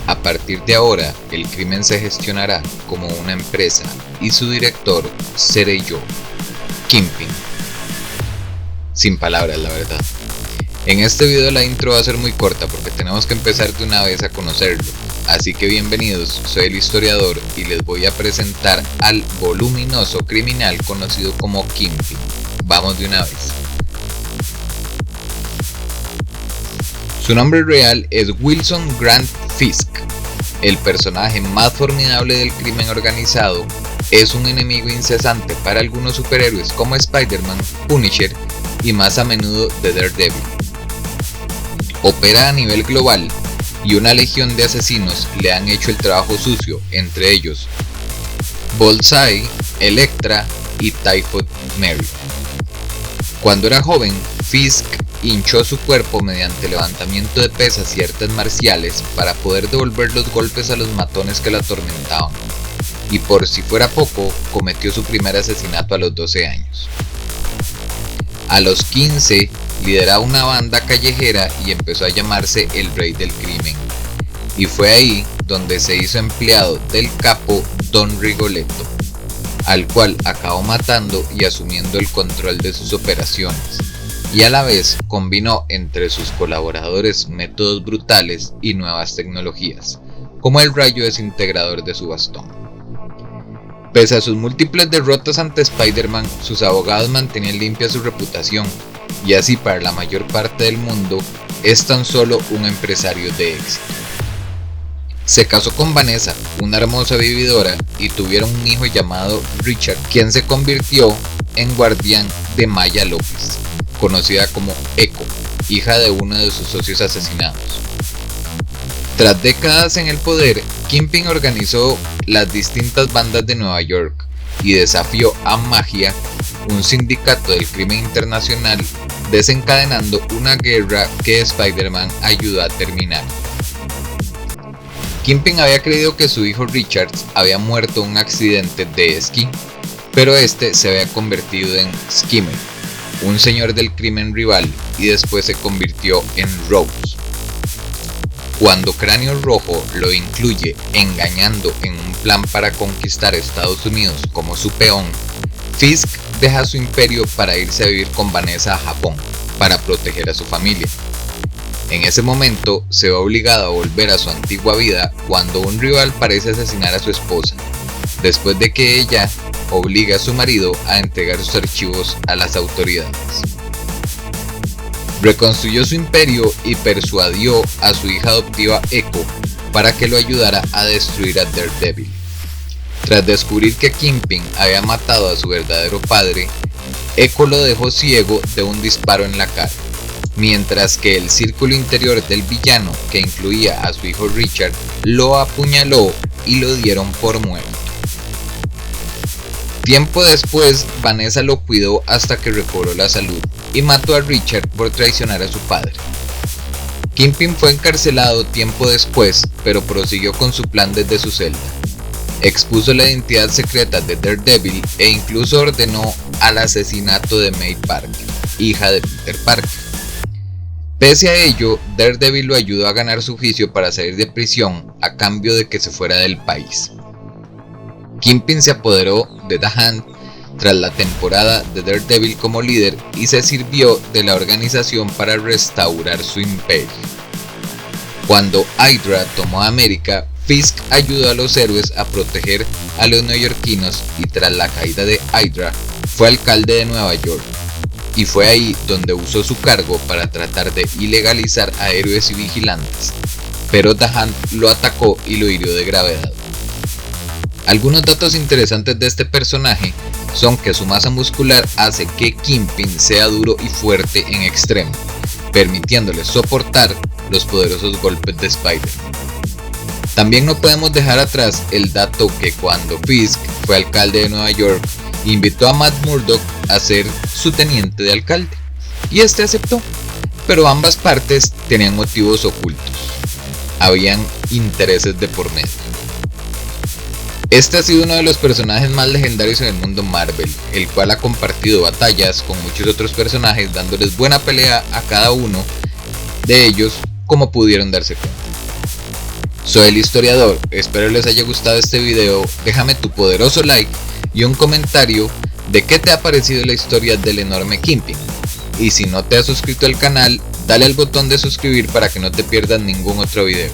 A partir de ahora, el crimen se gestionará como una empresa y su director seré yo, Kingpin. Sin palabras, la verdad. En este video la intro va a ser muy corta porque tenemos que empezar de una vez a conocerlo. Así que bienvenidos, soy el historiador y les voy a presentar al voluminoso criminal conocido como Kingpin. Vamos de una vez. Su nombre real es Wilson Grant Fisk. El personaje más formidable del crimen organizado, es un enemigo incesante para algunos superhéroes como Spider-Man, Punisher y más a menudo The Daredevil. Opera a nivel global y una legión de asesinos le han hecho el trabajo sucio, entre ellos Bullseye, Elektra y Typhoid Mary. Cuando era joven, Fisk hinchó su cuerpo mediante levantamiento de pesas y artes marciales para poder devolver los golpes a los matones que lo atormentaban, y por si fuera poco, cometió su primer asesinato a los 12 años. A los 15, lideraba una banda callejera y empezó a llamarse el Rey del Crimen, y fue ahí donde se hizo empleado del capo Don Rigoletto, al cual acabó matando y asumiendo el control de sus operaciones, y a la vez combinó entre sus colaboradores métodos brutales y nuevas tecnologías, como el rayo desintegrador de su bastón. Pese a sus múltiples derrotas ante Spider-Man, sus abogados mantenían limpia su reputación, y así para la mayor parte del mundo es tan solo un empresario de éxito. Se casó con Vanessa, una hermosa vividora, y tuvieron un hijo llamado Richard, quien se convirtió en guardián de Maya López, conocida como Echo, hija de uno de sus socios asesinados. Tras décadas en el poder, Kingpin organizó las distintas bandas de Nueva York y desafió a Magia, un sindicato del crimen internacional, desencadenando una guerra que Spider-Man ayudó a terminar. Kingpin había creído que su hijo Richard había muerto en un accidente de esquí, pero este se había convertido en Skimmer, un señor del crimen rival, y después se convirtió en Rose. Cuando Cráneo Rojo lo incluye engañando en un plan para conquistar Estados Unidos como su peón, Fisk deja su imperio para irse a vivir con Vanessa a Japón, para proteger a su familia. En ese momento se ve obligado a volver a su antigua vida cuando un rival parece asesinar a su esposa, después de que ella obliga a su marido a entregar sus archivos a las autoridades. Reconstruyó su imperio y persuadió a su hija adoptiva Echo para que lo ayudara a destruir a Daredevil. Tras descubrir que Kingpin había matado a su verdadero padre, Echo lo dejó ciego de un disparo en la cara, mientras que el círculo interior del villano, que incluía a su hijo Richard, lo apuñaló y lo dieron por muerto. Tiempo después, Vanessa lo cuidó hasta que recobró la salud y mató a Richard por traicionar a su padre. Kingpin fue encarcelado tiempo después, pero prosiguió con su plan desde su celda. Expuso la identidad secreta de Daredevil e incluso ordenó al asesinato de May Parker, hija de Peter Parker. Pese a ello, Daredevil lo ayudó a ganar su juicio para salir de prisión a cambio de que se fuera del país. Kingpin se apoderó de The Hand tras la temporada de Daredevil como líder y se sirvió de la organización para restaurar su imperio. Cuando Hydra tomó a América, Fisk ayudó a los héroes a proteger a los neoyorquinos y tras la caída de Hydra fue alcalde de Nueva York, y fue ahí donde usó su cargo para tratar de ilegalizar a héroes y vigilantes, pero The Hand lo atacó y lo hirió de gravedad. Algunos datos interesantes de este personaje son que su masa muscular hace que Kingpin sea duro y fuerte en extremo, permitiéndole soportar los poderosos golpes de Spider-Man. También no podemos dejar atrás el dato que cuando Fisk fue alcalde de Nueva York, invitó a Matt Murdock a ser su teniente de alcalde, y este aceptó, pero ambas partes tenían motivos ocultos. Habían intereses de por medio. Este ha sido uno de los personajes más legendarios en el mundo Marvel, el cual ha compartido batallas con muchos otros personajes, dándoles buena pelea a cada uno de ellos, como pudieron darse cuenta. Soy el historiador, espero les haya gustado este video, déjame tu poderoso like y un comentario de qué te ha parecido la historia del enorme Kingpin. Y si no te has suscrito al canal, dale al botón de suscribir para que no te pierdas ningún otro video.